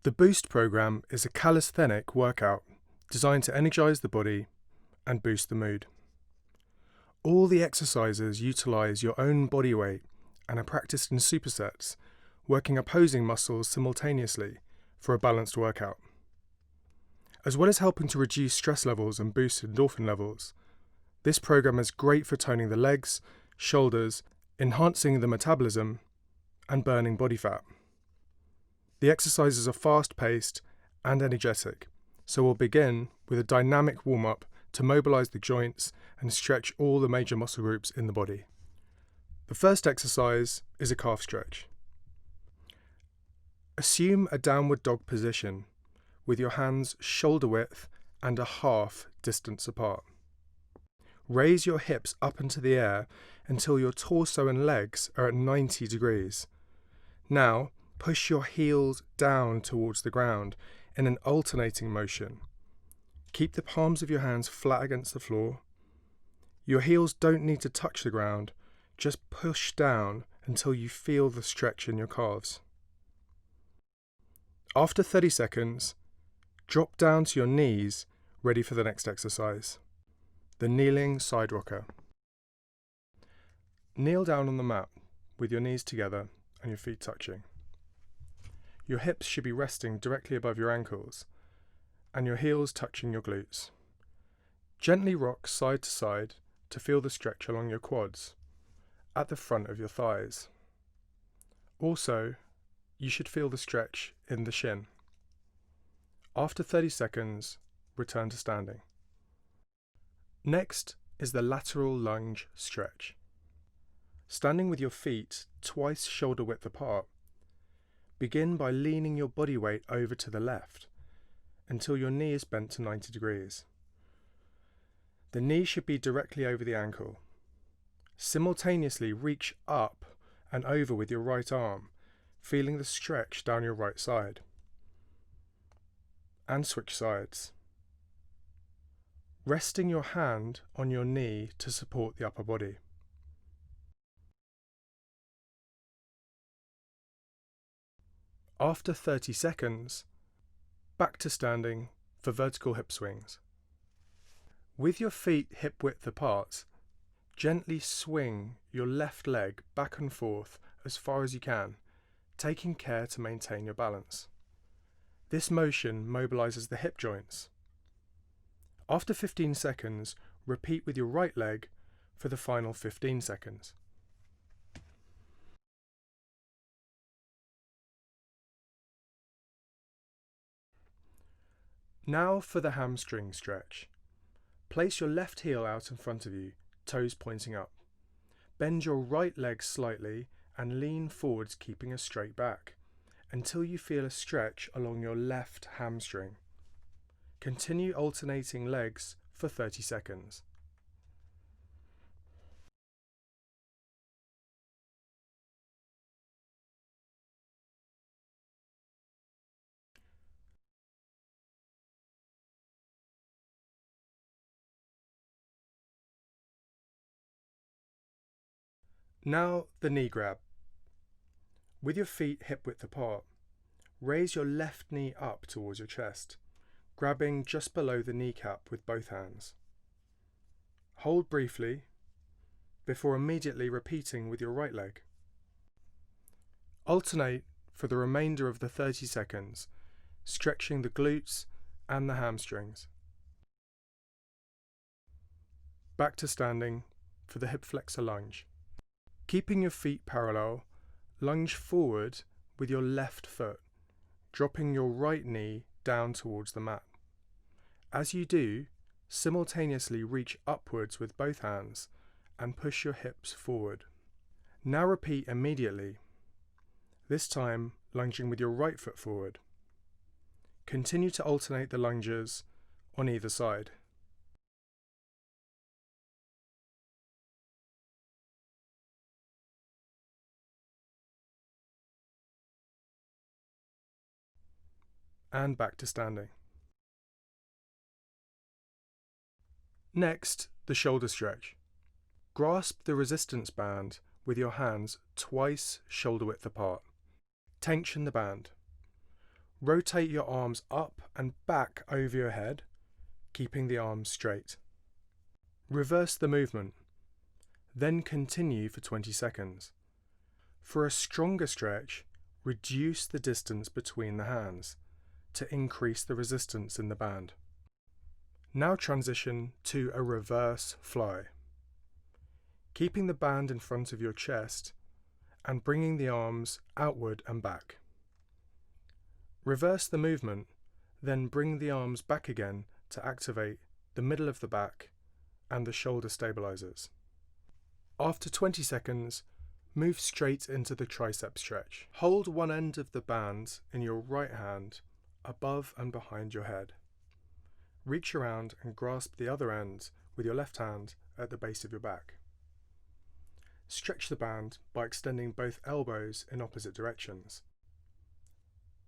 The Boost program is a calisthenic workout designed to energize the body and boost the mood. All the exercises utilize your own body weight and are practiced in supersets, working opposing muscles simultaneously for a balanced workout. As well as helping to reduce stress levels and boost endorphin levels, this program is great for toning the legs, shoulders, enhancing the metabolism, and burning body fat. The exercises are fast-paced and energetic, so we'll begin with a dynamic warm-up to mobilize the joints and stretch all the major muscle groups in the body. The first exercise is a calf stretch. Assume a downward dog position with your hands shoulder width and a half distance apart. Raise your hips up into the air until your torso and legs are at 90 degrees. Now, push your heels down towards the ground in an alternating motion. Keep the palms of your hands flat against the floor. Your heels don't need to touch the ground, just push down until you feel the stretch in your calves. After 30 seconds, drop down to your knees, ready for the next exercise, the Kneeling Sidewalker. Kneel down on the mat with your knees together and your feet touching. Your hips should be resting directly above your ankles and your heels touching your glutes. Gently rock side to side to feel the stretch along your quads, at the front of your thighs. Also, you should feel the stretch in the shin. After 30 seconds, return to standing. Next is the Lateral Lunge stretch. Standing with your feet twice shoulder width apart, begin by leaning your body weight over to the left until your knee is bent to 90 degrees. The knee should be directly over the ankle. Simultaneously reach up and over with your right arm, feeling the stretch down your right side. And switch sides. Resting your hand on your knee to support the upper body. After 30 seconds, back to standing for vertical hip swings. With your feet hip width apart, gently swing your left leg back and forth as far as you can, taking care to maintain your balance. This motion mobilizes the hip joints. After 15 seconds, repeat with your right leg for the final 15 seconds. Now for the hamstring stretch. Place your left heel out in front of you, toes pointing up. Bend your right leg slightly and lean forwards, keeping a straight back, until you feel a stretch along your left hamstring. Continue alternating legs for 30 seconds. Now the knee grab. With your feet hip width apart, raise your left knee up towards your chest, grabbing just below the kneecap with both hands. Hold briefly before immediately repeating with your right leg. Alternate for the remainder of the 30 seconds, stretching the glutes and the hamstrings. Back to standing for the hip flexor lunge. Keeping your feet parallel, lunge forward with your left foot, dropping your right knee down towards the mat. As you do, simultaneously reach upwards with both hands and push your hips forward. Now repeat immediately, this time lunging with your right foot forward. Continue to alternate the lunges on either side. And back to standing. Next, the shoulder stretch. Grasp the resistance band with your hands twice shoulder width apart. Tension the band. Rotate your arms up and back over your head, keeping the arms straight. Reverse the movement, then continue for 20 seconds. For a stronger stretch, reduce the distance between the hands to increase the resistance in the band. Now transition to a reverse fly, keeping the band in front of your chest and bringing the arms outward and back. Reverse the movement, then bring the arms back again to activate the middle of the back and the shoulder stabilizers. After 20 seconds, move straight into the tricep stretch. Hold one end of the band in your right hand above and behind your head. Reach around and grasp the other end with your left hand at the base of your back. Stretch the band by extending both elbows in opposite directions.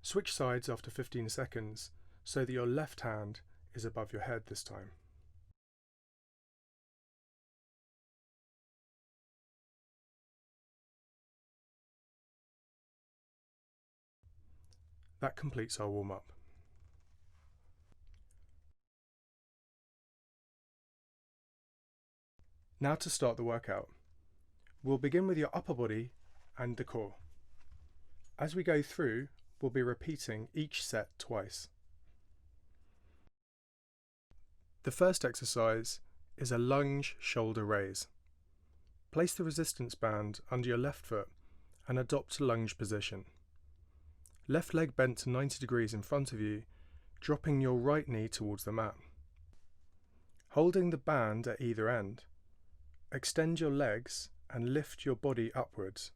Switch sides after 15 seconds so that your left hand is above your head this time. That completes our warm-up. Now to start the workout. We'll begin with your upper body and the core. As we go through, we'll be repeating each set twice. The first exercise is a lunge shoulder raise. Place the resistance band under your left foot and adopt a lunge position. Left leg bent to 90 degrees in front of you, dropping your right knee towards the mat. Holding the band at either end, extend your legs and lift your body upwards.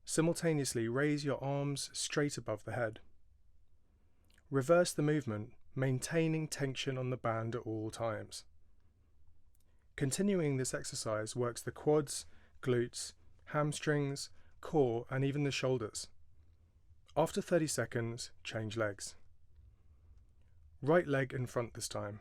Simultaneously raise your arms straight above the head. Reverse the movement, maintaining tension on the band at all times. Continuing this exercise works the quads, glutes, hamstrings, core and even the shoulders. After 30 seconds, change legs. Right leg in front this time.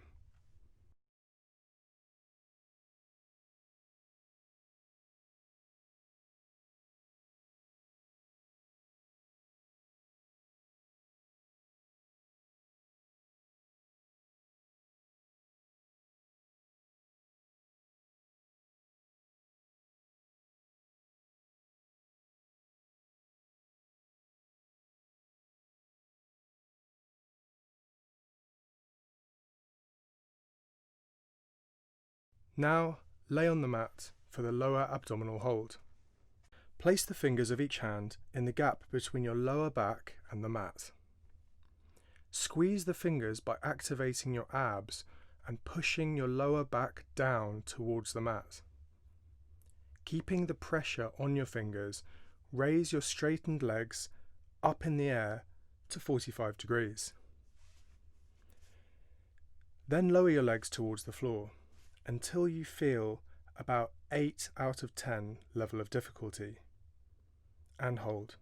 Now, lay on the mat for the lower abdominal hold. Place the fingers of each hand in the gap between your lower back and the mat. Squeeze the fingers by activating your abs and pushing your lower back down towards the mat. Keeping the pressure on your fingers, raise your straightened legs up in the air to 45 degrees. Then lower your legs towards the floor until you feel about 8 out of 10 level of difficulty, and hold.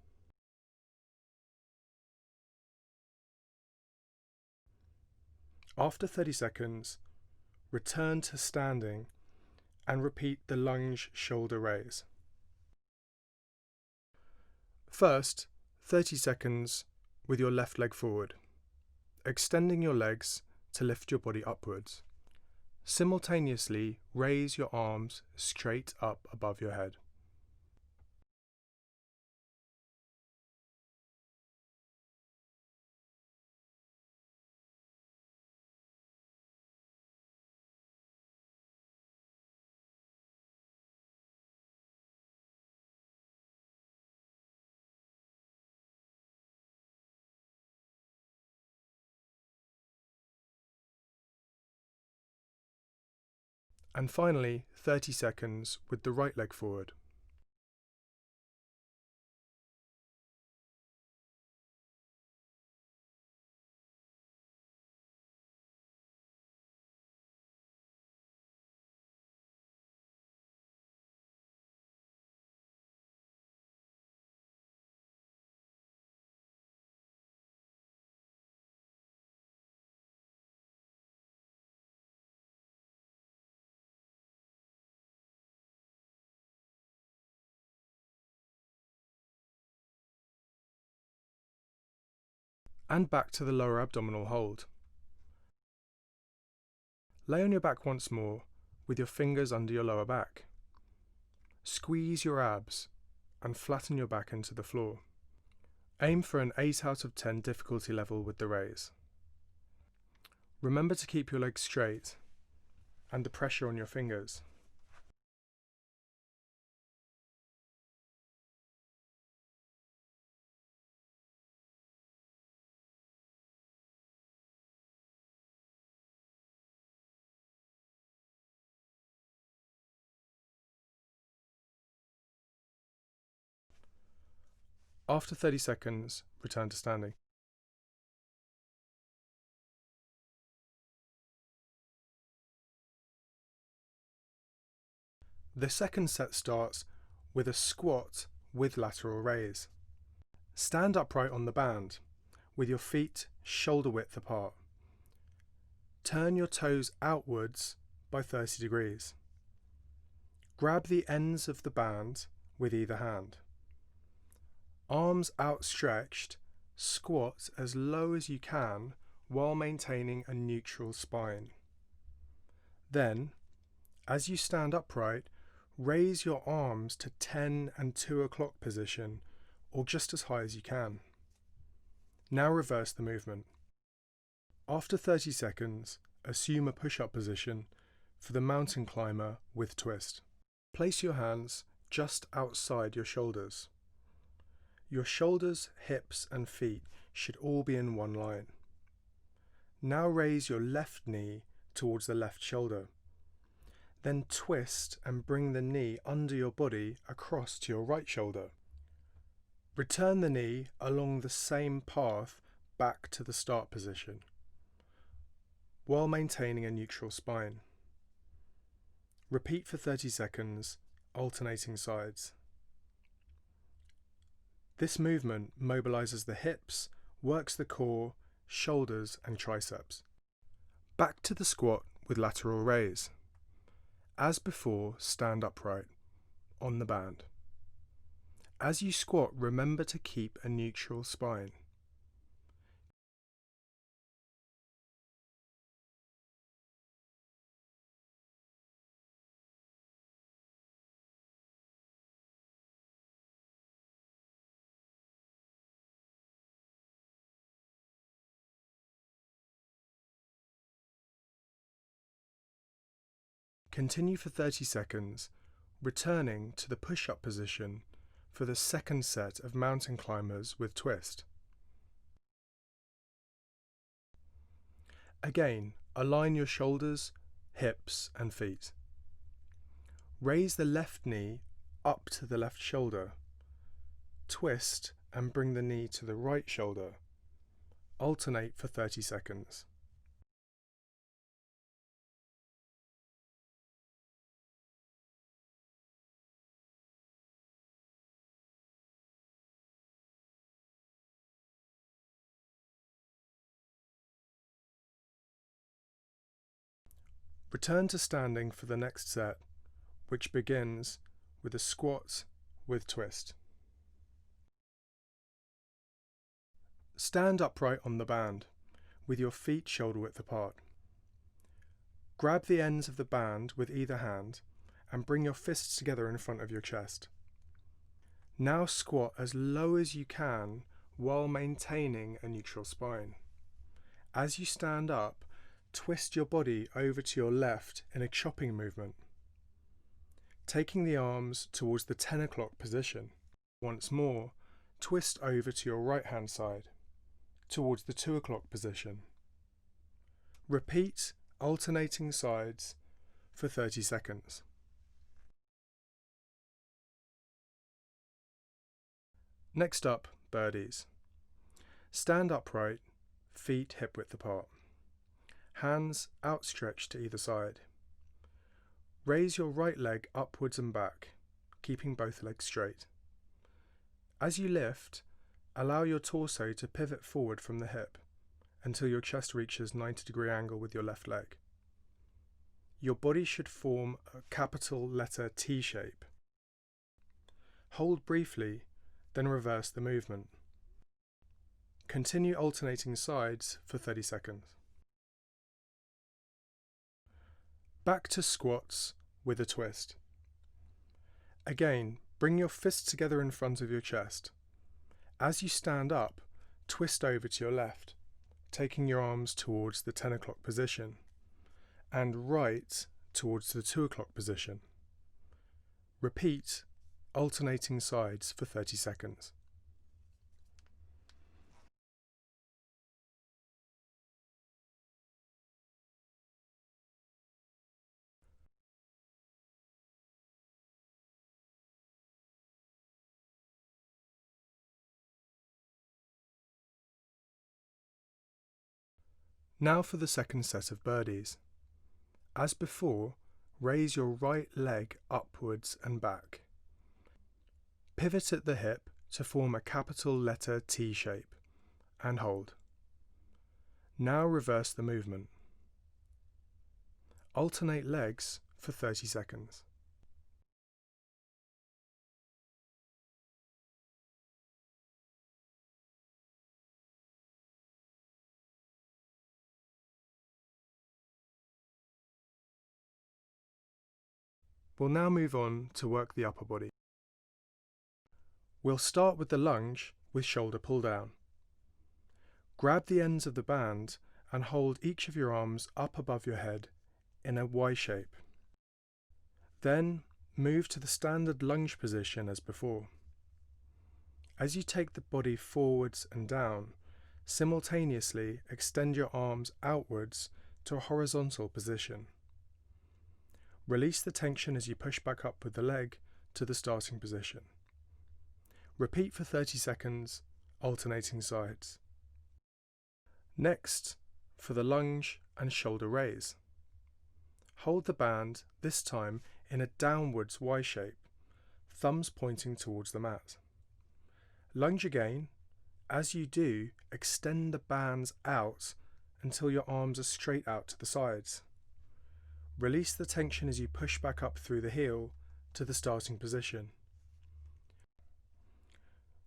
After 30 seconds, return to standing and repeat the lunge shoulder raise. First, 30 seconds with your left leg forward, extending your legs to lift your body upwards. Simultaneously, raise your arms straight up above your head. And finally, 30 seconds with the right leg forward. and back to the lower abdominal hold. Lay on your back once more with your fingers under your lower back. Squeeze your abs and flatten your back into the floor. Aim for an 8 out of 10 difficulty level with the raise. Remember to keep your legs straight and the pressure on your fingers. After 30 seconds, return to standing. The second set starts with a squat with lateral raise. Stand upright on the band with your feet shoulder width apart. Turn your toes outwards by 30 degrees. Grab the ends of the band with either hand. Arms outstretched, squat as low as you can while maintaining a neutral spine. Then, as you stand upright, raise your arms to 10 and 2 o'clock position, or just as high as you can. Now reverse the movement. After 30 seconds, assume a push-up position for the mountain climber with twist. Place your hands just outside your shoulders. Your shoulders, hips and feet should all be in one line. Now raise your left knee towards the left shoulder. Then twist and bring the knee under your body across to your right shoulder. Return the knee along the same path back to the start position, while maintaining a neutral spine. Repeat for 30 seconds, alternating sides. This movement mobilizes the hips, works the core, shoulders and triceps. Back to the squat with lateral raise. As before, stand upright on the band. As you squat, remember to keep a neutral spine. Continue for 30 seconds, returning to the push-up position for the second set of mountain climbers with twist. Again, align your shoulders, hips and feet. Raise the left knee up to the left shoulder. Twist and bring the knee to the right shoulder. Alternate for 30 seconds. Return to standing for the next set, which begins with a squat with twist. Stand upright on the band, with your feet shoulder width apart. Grab the ends of the band with either hand and bring your fists together in front of your chest. Now squat as low as you can while maintaining a neutral spine. As you stand up, twist your body over to your left in a chopping movement, taking the arms towards the 10 o'clock position. Once more, twist over to your right hand side, towards the 2 o'clock position. Repeat alternating sides for 30 seconds. Next up, birdies. Stand upright, feet hip width apart. Hands outstretched to either side. Raise your right leg upwards and back, keeping both legs straight. As you lift, allow your torso to pivot forward from the hip until your chest reaches 90-degree angle with your left leg. Your body should form a capital letter T shape. Hold briefly, then reverse the movement. Continue alternating sides for 30 seconds. Back to squats with a twist. Again, bring your fists together in front of your chest. As you stand up, twist over to your left, taking your arms towards the 10 o'clock position, and right towards the 2 o'clock position. Repeat, alternating sides for 30 seconds. Now for the second set of birdies. As before, raise your right leg upwards and back. Pivot at the hip to form a capital letter T shape, and hold. Now reverse the movement. Alternate legs for 30 seconds. We'll now move on to work the upper body. We'll start with the lunge with shoulder pull down. Grab the ends of the band and hold each of your arms up above your head in a Y shape. Then move to the standard lunge position as before. As you take the body forwards and down, simultaneously extend your arms outwards to a horizontal position. Release the tension as you push back up with the leg to the starting position. Repeat for 30 seconds, alternating sides. Next, for the lunge and shoulder raise. Hold the band, this time in a downwards Y shape, thumbs pointing towards the mat. Lunge again. As you do, extend the bands out until your arms are straight out to the sides. Release the tension as you push back up through the heel to the starting position.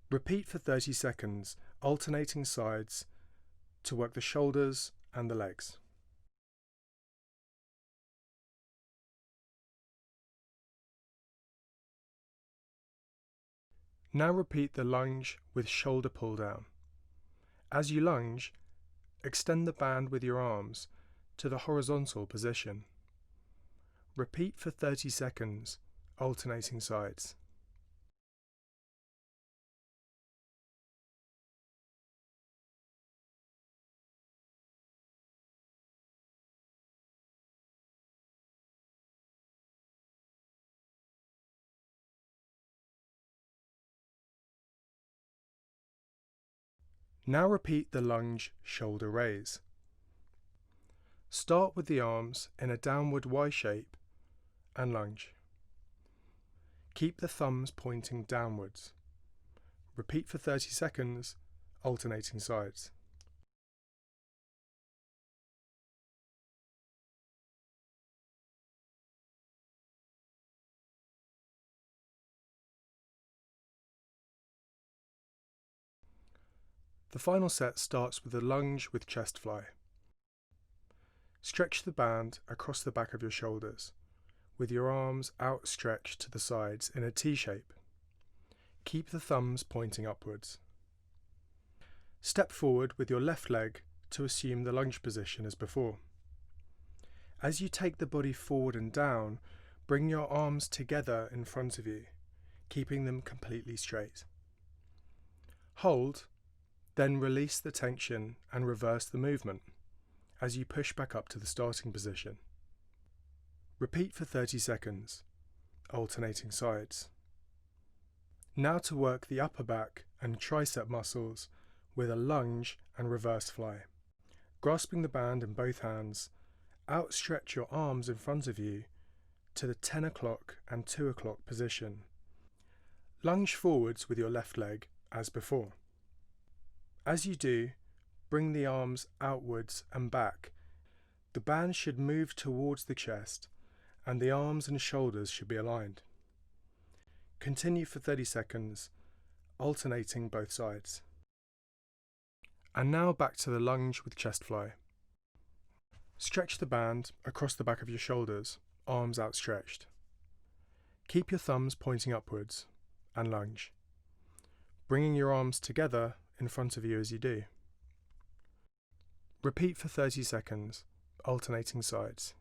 Repeat for 30 seconds, alternating sides to work the shoulders and the legs. Now repeat the lunge with shoulder pull down. As you lunge, extend the band with your arms to the horizontal position. Repeat for 30 seconds, alternating sides. Now repeat the lunge shoulder raise. Start with the arms in a downward Y shape and lunge. Keep the thumbs pointing downwards. Repeat for 30 seconds, alternating sides. The final set starts with a lunge with chest fly. Stretch the band across the back of your shoulders, with your arms outstretched to the sides in a T shape. Keep the thumbs pointing upwards. Step forward with your left leg to assume the lunge position as before. As you take the body forward and down, bring your arms together in front of you, keeping them completely straight. Hold, then release the tension and reverse the movement as you push back up to the starting position. Repeat for 30 seconds, alternating sides. Now to work the upper back and tricep muscles with a lunge and reverse fly. Grasping the band in both hands, outstretch your arms in front of you to the 10 o'clock and 2 o'clock position. Lunge forwards with your left leg as before. As you do, bring the arms outwards and back. The band should move towards the chest and the arms and shoulders should be aligned. Continue for 30 seconds, alternating both sides. And now back to the lunge with chest fly. Stretch the band across the back of your shoulders, arms outstretched. Keep your thumbs pointing upwards and lunge, bringing your arms together in front of you as you do. Repeat for 30 seconds, alternating sides.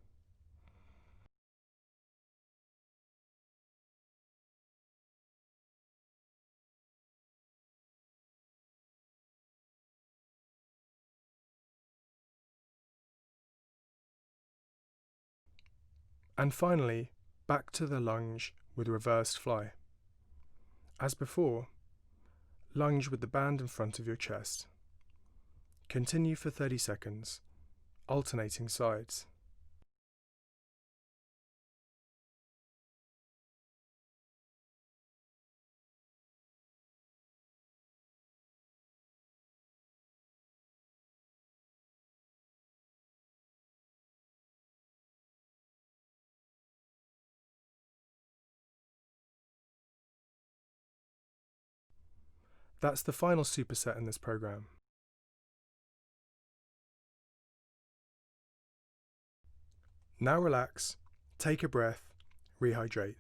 And finally, back to the lunge with reversed fly. As before, lunge with the band in front of your chest. Continue for 30 seconds, alternating sides. That's the final superset in this program. Now relax, take a breath, rehydrate.